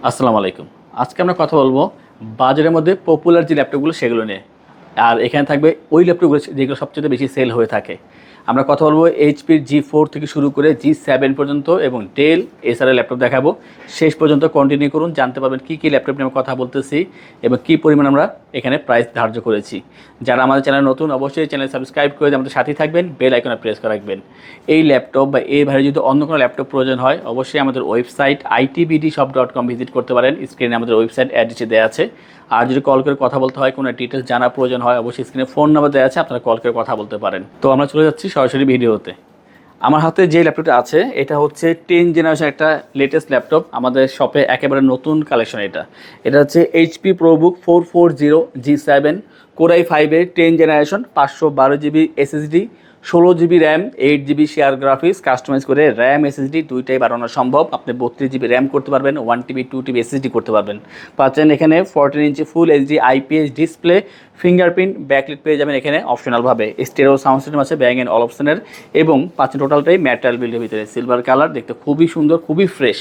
আসসালামু আলাইকুম। আজকে আমরা কথা বলবো বাজারের মধ্যে পপুলার যে ল্যাপটপগুলো সেগুলো নিয়ে। আর এখানে থাকবে ওই ল্যাপটপগুলো যেগুলো সবচেয়ে বেশি সেল হয়ে থাকে। আমরা কথা বলবো এইচপির G4 থেকে শুরু করে G7 পর্যন্ত এবং ডেল এসআরএর ল্যাপটপ দেখাবো। শেষ পর্যন্ত কন্টিনিউ করুন, জানতে পারবেন কী কী ল্যাপটপ নিয়ে আমরা কথা বলতেছি এবং কী পরিমাণ আমরা এখানে প্রাইস ধার্য করেছি। যারা আমাদের চ্যানেল নতুন অবশ্যই চ্যানেল সাবস্ক্রাইব করে আমাদের সাথেই থাকবেন, বেল আইকনে প্রেস করে রাখবেন। এই ল্যাপটপ বা এই ভাইয়ের যদি অন্য কোনো ল্যাপটপ প্রয়োজন হয় অবশ্যই আমাদের ওয়েবসাইট itbdshop.com ভিজিট করতে পারেন। স্ক্রিনে আমাদের ওয়েবসাইট অ্যাড্রেসটি দেওয়া আছে। আর যদি কল করে কথা বলতে হয়, কোনো ডিটেলস জানা প্রয়োজন হয়, অবশ্যই স্ক্রিনে ফোন নাম্বার দেওয়া আছে, আপনারা কল করে কথা বলতে পারেন। তো আমরা চলে যাচ্ছি সরাসরি ভিডিওতে। আমার হাতে যে ল্যাপটপটা আছে এটা হচ্ছে 10 জেনারেশন একটা লেটেস্ট ল্যাপটপ, আমাদের শপে একেবারে নতুন কালেকশন। এটা হচ্ছে এইচপি প্রোবুক 440 G7 Core i5-এর 10 generation, 512 GB SSD, 16 GB RAM, 8 GB share graphics. Customise করে র্যাম SSD দুইটাই বাড়ানো সম্ভব। আপনি 32 GB র্যাম করতে পারবেন, 1 TB 2 TB SSD করতে পারবেন। পাচ্ছেন এখানে 14 inch full HD IPS display, fingerprint, backlit পেয়ে যাবেন এখানে অপশনালভাবে। স্টেরিও সাউন্ড সিস্টেম আছে ব্যাং অ্যান্ড অলপশনের, এবং পাচ্ছেন টোটালটাই ম্যাটেরিয়াল বিল্ডের ভিতরে সিলভার কালার, দেখতে খুবই সুন্দর, খুবই ফ্রেশ।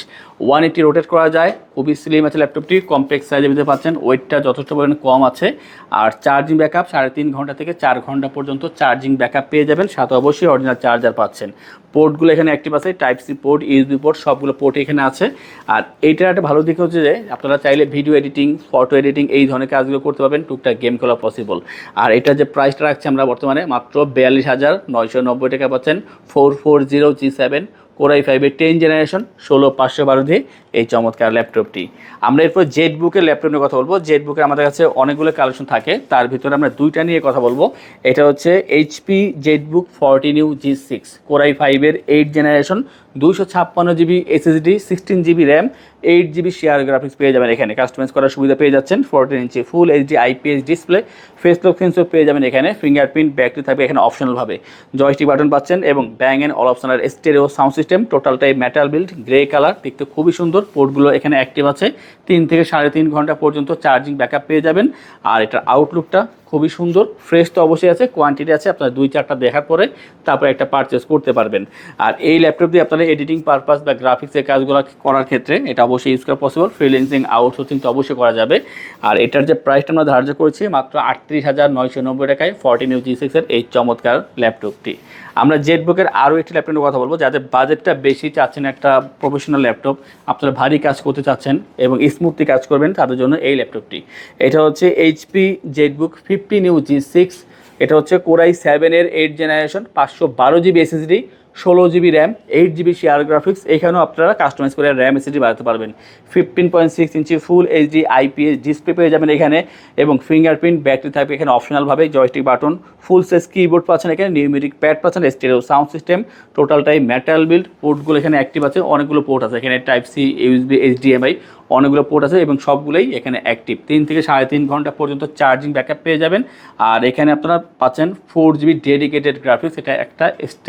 180 রোটেট করা যায়, খুবই স্লিম আছে ল্যাপটপটি, কম্প্যাক্ট সাইজের ভিতরে পাচ্ছেন। ওয়েটটা যথেষ্ট পরিমাণে কম আছে। আর চার্জিং ব্যাকআপ 3.5 ঘন্টা থেকে 4 ঘন্টা পর্যন্ত চার্জিং ব্যাকআপ পেয়ে যাবেন, সাথে অবশ্যই অরিজিনাল চার্জার পাচ্ছেন। পোর্টগুলো এখানে অ্যাক্টিভ আছে, type C port, USB port, সবগুলো পোর্ট এখানে আছে। আর এইটার একটা ভালো দিক হচ্ছে যে আপনারা চাইলে ভিডিও এডিটিং, ফটো এডিটিং এই ধরনের কাজগুলো করতে পারবেন, টুকটাক গেম খেলা পসিবল। আর এটা যে প্রাইসটা রাখছি আমরা বর্তমানে মাত্র 42,990 টাকা পাচ্ছেন। 440 G7 Core i5-এর 10 জেনারেশন, 16512 দিয়ে এই চমৎকার ল্যাপটপটি। আমরা এরপর জেটবুকের ল্যাপটপ নিয়ে কথা বলবো। জেটবুকের আমাদের কাছে অনেকগুলো কালেকশন থাকে, তার ভিতরে আমরা দুইটা নিয়ে কথা বলবো। এটা হচ্ছে HP Jetbook 14U G6 Core i5-এর 8 generation, 256 GB SSD, 16 GB RAM, 8 GB share graphics পেয়ে যাবেন এখানে। কাস্টমাইজ করার সুবিধা পেয়ে যাচ্ছেন। 14 inch full HD IPS display, face lock sensor পেয়ে যাবেন এখানে। ফিঙ্গারপ্রিন্ট, ব্যাটারি থাকবে এখানে অপশনালভাবে। জয়স্টিক বাটন পাচ্ছেন এবং bang and all optional stereo sound system, টোটালটাই মেটাল বিল্ড, গ্রে কালার, দেখতে খুবই সুন্দর। পোর্টগুলো এখানে অ্যাক্টিভ আছে। 3 থেকে 3.5 ঘন্টা পর্যন্ত চার্জিং ব্যাকআপ পেয়ে যাবেন। আর এটার আউটলুকটা খুবই সুন্দর, ফ্রেশ তো অবশ্যই আছে, কোয়ান্টিটি আছে, আপনারা 2-4টা দেখার পরে তারপরে একটা পারচেস করতে পারবেন। আর এই ল্যাপটপ দিয়ে আপনারা এডিটিং পারপাস বা গ্রাফিক্সের কাজগুলো করার ক্ষেত্রে এটা অবশ্যই ইউজ করা পসিবল। ফ্রিল্যান্সিং, আউটসোর্সিং তো অবশ্যই করা যাবে। আর এটার যে প্রাইসটা আমরা ধার্য করেছি মাত্র 38,990 টাকায় 14U G6-এর এই চমৎকার ল্যাপটপটি। আমরা জেটবুকের আরও একটি ল্যাপটপের কথা বলবো, যাদের বাজেটটা বেশি, চাচ্ছেন একটা প্রফেশনাল ল্যাপটপ, আপনারা ভারী কাজ করতে চাচ্ছেন এবং স্মুথলি কাজ করবেন, তাদের জন্য এই ল্যাপটপটি। এটা হচ্ছে এইচপি জেটবুক 15U G6। এটা হচ্ছে Core i7-এর 8 জেনারেশন, 512 GB SSD, 16 GB RAM, 8 GB share graphics. এখানেও আপনারা কাস্টমাইজ করে র্যাম SSD বাড়াতে পারবেন। 15.6 inch full HD IPS display পেয়ে যাবেন এখানে, এবং ফিঙ্গারপ্রিন্ট, ব্যাটারি থাকবে এখানে অপশনালভাবে। Joystick button, full size keyboard পাচ্ছেন এখানে, নিউমেরিক প্যাড পাচ্ছেন, স্টেরিও সাউন্ড সিস্টেম, টোটালটাই মেটাল বিল্ড। পোর্টগুলো এখানে অ্যাক্টিভ আছে, অনেকগুলো পোর্ট আছে এখানে, টাইপ সি, ইউএসবি, HDMI, অনেকগুলো পোর্ট আছে এবং সবগুলোই এখানে অ্যাক্টিভ। 3 থেকে 3.5 ঘন্টা পর্যন্ত চার্জিং ব্যাকআপ পেয়ে যাবেন। আর এখানে আপনারা পাচ্ছেন 4 GB ডেডিকেটেড গ্রাফিক্স, এটা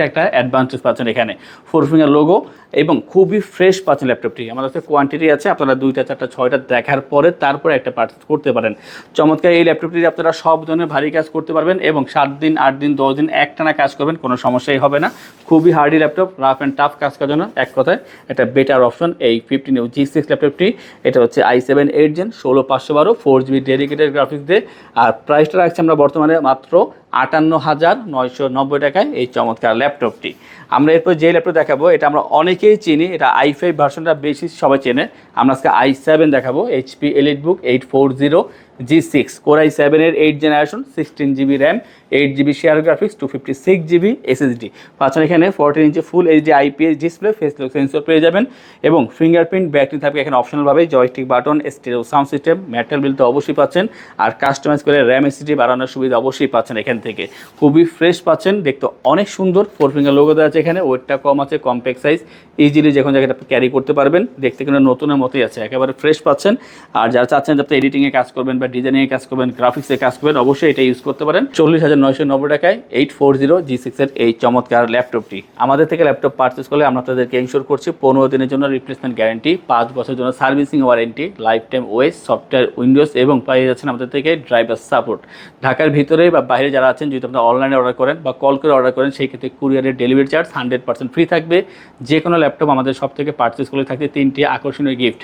একটা অ্যাডভান্টেজ পাচ্ছেন এখানে। 4 ফিঙ্গার লোগো এবং খুবই ফ্রেশ পাচ্ছেন ল্যাপটপটি। আমাদের কাছে কোয়ান্টিটি আছে, আপনারা 2টা 4টা 6টা দেখার পরে তারপরে একটা পারচেজ করতে পারেন। চমৎকার এই ল্যাপটপটি আপনারা সব ধরনের ভারী কাজ করতে পারবেন এবং 7 দিন, 8 দিন, 10 দিন একটানা কাজ করবেন, কোনো সমস্যাই হবে না। খুবই hardy laptop, rough and tough কাজ করার জন্য এক কথায় একটা বেটার অপশন এই 15U G6 ল্যাপটপটি। এটা হচ্ছে i7 8 Gen, 16512, 4 GB dedicated graphics দিয়ে। আর প্রাইসটা রাখছি আমরা বর্তমানে মাত্র 58,990 টাকায় এই চমৎকার ল্যাপটপটি। আমরা এরপর যে ল্যাপটপ দেখাবো এটা আমরা অনেকেই চিনি, এটা i5 ভার্সনটা বেশি সবাই চেনে। আমরা আজকে i7 দেখাবো, এইচপি এলিটবুক 840 G6 Core i7-এর 8 জেনারেশন, 16 GB RAM, 8 GB share graphics, 256 GB SSD পাচ্ছেন এখানে। 14 inch full HD IPS display, face lock sensor পেয়ে যাবেন এবং ফিঙ্গারপ্রিন্ট, ব্যাটারি থাকবে এখানে অপশনালভাবে। Joystick button, stereo sound system, metal build তো অবশ্যই পাচ্ছেন। আর কাস্টমাইজ করে র্যাম SSD বাড়ানোর সুবিধা অবশ্যই পাচ্ছেন এখান থেকে। খুবই ফ্রেশ পাচ্ছেন, দেখতে অনেক সুন্দর। 4 ফিঙ্গার লোগো দেওয়া আছে এখানে, ওয়েটটা কম আছে, কম্প্যাক্ট সাইজ, ইজিলি যে কোনো জায়গায় ক্যারি করতে পারবেন। দেখতে কিন্তু নতুনের মতোই আছে, একেবারে ফ্রেশ পাচ্ছেন। আর যারা চাচ্ছেন যাতে এডিটিংয়ে কাজ করবেন বা ডিজাইনিংয়ে কাজ করবেন, গ্রাফিক্সে কাজ করবেন, অবশ্যই এটা ইউজ করতে পারেন। 40,990 টাকায় 840 G6-এর এই চমৎকার ল্যাপটপটি। আমাদের থেকে ল্যাপটপ পারচেস করলে আমরা তাদেরকে ইনশোর করছি 15 দিনের জন্য রিপ্লেসমেন্ট গ্যারান্টি, 5 বছরের জন্য servicing warranty, life time OS, software, Windows এবং পেয়ে যাচ্ছেন আমাদের থেকে ড্রাইভার সাপোর্ট। ঢাকার ভিতরে বা বাইরে যারা যারা আছেন, যদি আপনারা অনলাইনে অর্ডার করেন বা কল করে অর্ডার করেন, সেই ক্ষেত্রে কুরিয়ারের ডেলিভারি চার্জ 100% ফ্রি থাকবে। যে কোনো ল্যাপটপ আমাদের সব থেকে পারচেস করলে থাকবে 3টি আকর্ষণীয় গিফট,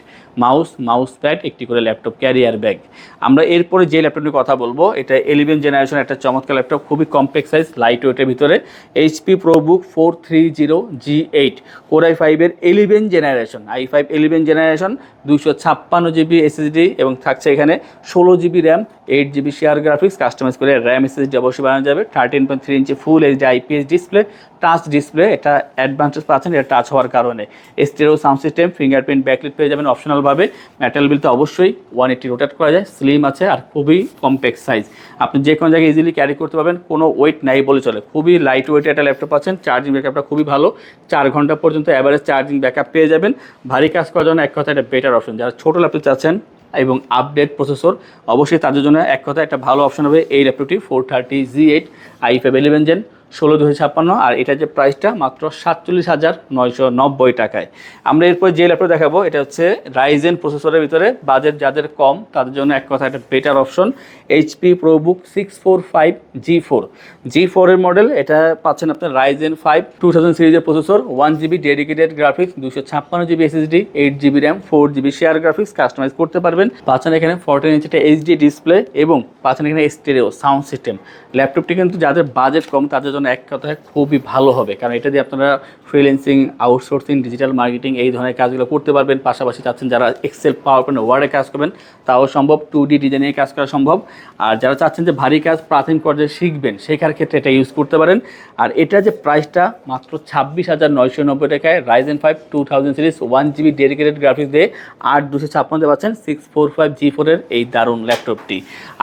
মাউস প্যাড, একটি করে ল্যাপটপ ক্যারিয়ার ব্যাগ। আমরা এরপরে যে ল্যাপটপ নিয়ে কথা বলবো, এটা 11 জেনারেশন একটা চমৎকার ল্যাপটপ, খুবই কম্প্যাক্ট সাইজ, লাইট ওয়েটের ভিতরে। HP ProBook 430G8 core i5 এর 11 generation, i5 11 generation, 256 GB SSD এবং থাকছে এখানে 16 GB RAM, 8 GB share graphics, customise করে র্যাম এসএসডি অবশ্যই বানানো যাবে। 13.3 inch full HD IPS display, touch display, এটা অ্যাডভান্টেজ পাচ্ছেন এটা টাচ হওয়ার কারণে। Stereo sound system, fingerprint backlight পেয়ে যাবেন অপশনালভাবে। ম্যাটেরিয়াল বিল তো অবশ্যই 180 রোটেট করা যায়, স্লিম আছে আর খুবই কম্প্যাক্ট সাইজ, আপনি যে কোনো জায়গায় ইজিলি ক্যারি করতে পারবেন, কোনো ওয়েট নাই বলে চলে। খুবই লাইট ওয়েট একটা ল্যাপটপ পাচ্ছেন, চার্জিং ব্যাকআপটা খুবই ভালো, 4 ঘন্টা পর্যন্ত অ্যাভারেজ চার্জিং ব্যাকআপ পেয়ে যাবেন। ভারী কাজ করার জন্য এক কথা একটা বেটার অপশন, যারা ছোটো ল্যাপটপ চাচ্ছেন এবং আপডেট প্রসেসর, অবশ্যই তাদের জন্য এক কথা একটা ভালো অপশন হবে এই ল্যাপটপটি। 430G8 i5 11 জেন, 16/256, আর এটা যে প্রাইসটা মাত্র 47,990 টাকায়। আমরা এরপর যে ল্যাপটপ দেখাবো এটা হচ্ছে রাইজেন প্রসেসরের ভিতরে, বাজেট যাদের কম তাদের জন্য এক কথা একটা better option, HP ProBook 645G4 এর মডেল। এটা পাচ্ছেন আপনার রাইজেন 5 2000 সিরিজের processor, 1 GB dedicated graphics, 256 GB SSD, 8 GB RAM, 4 GB share graphics, customize করতে পারবেন। পাচ্ছেন এখানে 14 ইঞ্চি এইচডি ডিসপ্লে এবং পাচ্ছেন এখানে স্টেরিও সাউন্ড সিস্টেম। ল্যাপটপটি কিন্তু যাদের বাজেট কম তাদের জন্য এক কথায় খুবই ভালো হবে, কারণ এটা দিয়ে আপনারা ফ্রিল্যান্সিং, আউটসোর্সিং, ডিজিটাল মার্কেটিং এই ধরনের কাজগুলো করতে পারবেন। পাশাপাশি চাচ্ছেন যারা এক্সেল, পাওয়ার পয়েন্ট, ওয়ার্ডে কাজ করবেন তাও সম্ভব, 2D ডিজাইনে কাজ করা সম্ভব। আর যারা চাচ্ছেন যে ভারী কাজ প্রাথমিক পর্যায়ে শিখবেন, শেখার ক্ষেত্রে এটা ইউজ করতে পারেন। আর এটা যে প্রাইসটা মাত্র 26,990 টাকায়, Ryzen 5 2000 series, 1 GB dedicated graphics দিয়ে 8/256 পাচ্ছেন 645G4 এর এই দারুণ ল্যাপটপটি।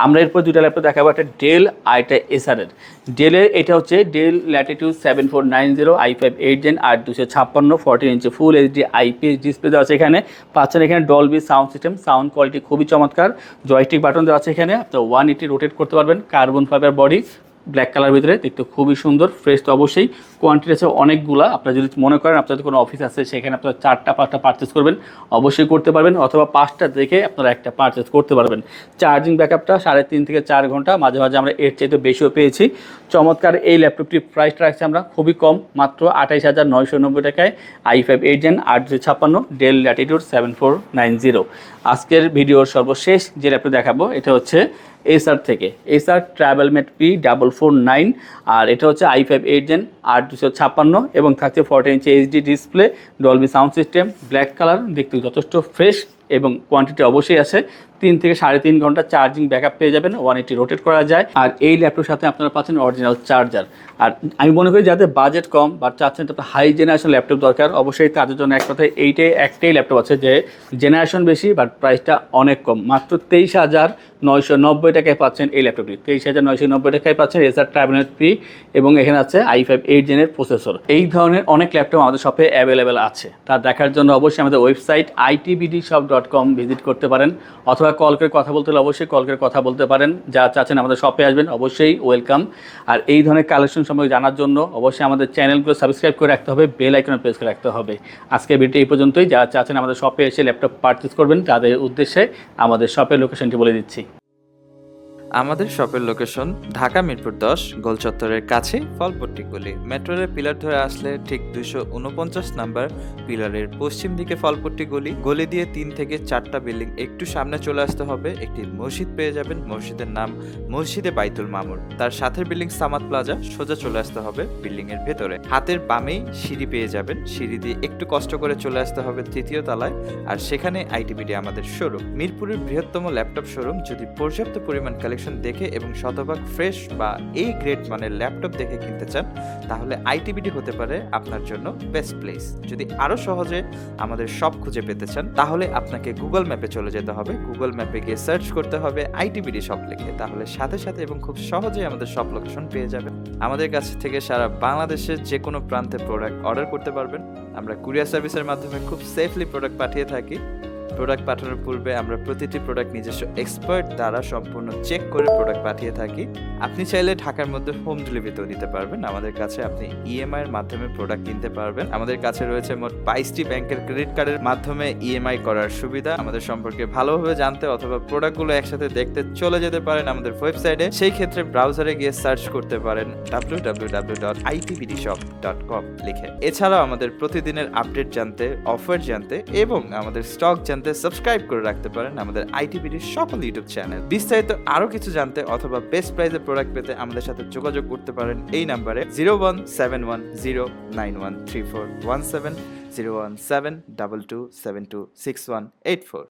আমরা এরপর দুইটা ল্যাপটপ দেখাবো, একটা ডেল আর একটা এসারের। ডেলের এটা হচ্ছে del Latitude 7490 i5 8 gen, 8/256, 14 inch full HD IPS display দেওয়া আছে এখানে। পাচ্ছেন এখানে Dolby sound system, sound quality খুবই চমৎকার, জয়স্টিক বাটন দেওয়া আছে এখানে, তো 180 রোটেট করতে পারবেন। Carbon fibre body, black colour ভিতরে, দেখতে খুবই সুন্দর, ফ্রেশ তো অবশ্যই। কোয়ান্টিটি আছে অনেকগুলা, আপনারা যদি মনে করেন আপনাদের কোনো অফিস আছে সেখানে আপনারা 4টা-5টা পারচেস করবেন, অবশ্যই করতে পারবেন, অথবা 5টা দেখে আপনারা একটা পারচেস করতে পারবেন। চার্জিং ব্যাকআপটা 3.5 থেকে 4 ঘন্টা, মাঝে মাঝে আমরা এর চাইতে বেশিও পেয়েছি। চমৎকার এই ল্যাপটপটির প্রাইসটা রাখছি আমরা খুবই কম, মাত্র 28,990 টাকায়, i5 8 জেন, 8/256, ডেল ল্যাটিটিউড 7490। আজকের ভিডিওর সর্বশেষ যে ল্যাপটপ দেখাবো এটা হচ্ছে এসার থেকে, এসার ট্রাভেলমেট P449, আর এটা হচ্ছে i5 8 জেন, 8/256 এবং থাকছে 14 ইঞ্চি HD display, Dolby sound system, black colour, দেখতে যথেষ্ট ফ্রেশ এবং কোয়ান্টিটি অবশ্যই আছে। 3 থেকে 3.5 ঘন্টা চার্জিং ব্যাকআপ পেয়ে যাবেন, 180 রোটেট করা যায়। আর এই ল্যাপটপের সাথে আপনারা পাচ্ছেন অরিজিনাল চার্জার। আর আমি মনে করি যাদের বাজেট কম বা চাচ্ছেন একটা হাই জেনারেশন ল্যাপটপ দরকার, অবশ্যই তাদের জন্য এক কথায় একটাই ল্যাপটপ আছে যে জেনারেশন বেশি বাট প্রাইসটা অনেক কম, মাত্র 23,990 টাকায় পাচ্ছেন এই ল্যাপটপটি। 23,990 টাকায় পাচ্ছেন এসার ট্রাভেলমেট P এবং এখানে আছে i5 8 জেনের প্রসেসর। এই ধরনের অনেক ল্যাপটপ আমাদের শপে অ্যাভেলেবেল আছে, তা দেখার জন্য অবশ্যই আমাদের ওয়েবসাইট itbdshop.com ভিজিট করতে পারেন, অথবা কল করে কথা বলতে হলে অবশ্যই কল করে কথা বলতে পারেন। যা চাচ্ছেন আমাদের শপে আসবেন অবশ্যই ওয়েলকাম। আর এই ধরনের কালেকশন সম্পর্কে জানার জন্য অবশ্যই আমাদের চ্যানেলগুলো সাবস্ক্রাইব করে রাখতে হবে, বেল আইকনে প্রেস করে রাখতে হবে। আজকের ভিডিও এই পর্যন্তই। যারা চাচ্ছেন আমাদের শপে এসে ল্যাপটপ পারচেস করবেন তাদের উদ্দেশ্যে আমাদের শপের লোকেশনটি বলে দিচ্ছি। আমাদের শপের লোকেশন ঢাকা মিরপুর 10 গোল চত্বরের কাছে ফলপট্টি গলি। মেট্রো রেল পিলার ধরে আসলে ঠিক 249 নাম্বার পিলারের পশ্চিম দিকে ফলপট্টি গলি। গলি দিয়ে 3 থেকে 4টা বিল্ডিং একটু সামনে চলে আসতে হবে, একটি মসজিদ পেয়ে যাবেন, মসজিদের নাম মসজিদে বাইতুল মামুর। তার সাথের বিল্ডিং সামাদ প্লাজা, সোজা চলে আসতে হবে বিল্ডিং এর ভেতরে। হাতের বামেই সিঁড়ি পেয়ে যাবেন, সিঁড়ি দিয়ে একটু কষ্ট করে চলে আসতে হবে 3য় তলায়, আর সেখানে আইটিবিডি আমাদের শোরুম। মিরপুরের বৃহত্তম ল্যাপটপ শোরুম। যদি পর্যাপ্ত পরিমাণ কালেকশন দেখে এবং শতভাগ ফ্রেশ বা এই গ্রেড মানের ল্যাপটপ দেখে কিনতে চান তাহলে আইটিবিডি হতে পারে আপনার জন্য বেস্ট প্লেস। যদি আরো সহজে আমাদের শপ খুঁজে পেতে চান তাহলে আপনাকে গুগল ম্যাপে চলে যেতে হবে, গুগল ম্যাপে গিয়ে সার্চ করতে হবে আইটিবিডি শপ লিখে, তাহলে সাথে সাথে এবং খুব সহজেই আমাদের শপ লোকেশন পেয়ে যাবেন। আমাদের কাছ থেকে সারা বাংলাদেশের যে কোনো প্রান্তে প্রোডাক্ট অর্ডার করতে পারবেন। আমরা কুরিয়ার সার্ভিসের মাধ্যমে খুব সেফলি প্রোডাক্ট পাঠিয়ে থাকি। প্রোডাক্ট পাঠানোর পূর্বে আমরা প্রতিটি প্রোডাক্ট নিজস্ব এক্সপার্ট দ্বারা সম্পূর্ণ চেক করে প্রোডাক্ট পাঠিয়ে থাকি। আপনি চাইলে ঢাকার মধ্যে হোম ডেলিভারিতেও নিতে পারবেন। আমাদের কাছে আপনি ইএমআই এর মাধ্যমে প্রোডাক্ট কিনতে পারবেন। আমাদের কাছে রয়েছে মোট 22টি ব্যাংকের ক্রেডিট কার্ডের মাধ্যমে ইএমআই করার সুবিধা। আমাদের সম্পর্কে ভালোভাবে জানতে অথবা প্রোডাক্টগুলো একসাথে দেখতে চলে যেতে পারেন আমাদের ওয়েবসাইটে। সেই ক্ষেত্রে ব্রাউজারে গিয়ে সার্চ করতে পারেন www.itbdshop.com লিখে। এছাড়াও আমাদের প্রতিদিনের আপডেট জানতে, অফার জানতে এবং আমাদের স্টক জানতে সাবস্ক্রাইব করে রাখতে পারেন আমাদের আইটিবিডির সকল ইউটিউব চ্যানেল। বিস্তারিত আরো কিছু জানতে অথবা বেস্ট প্রাইসে প্রোডাক্ট পেতে আমাদের সাথে যোগাযোগ করতে পারেন এই নাম্বারে 01710913417 01722726184।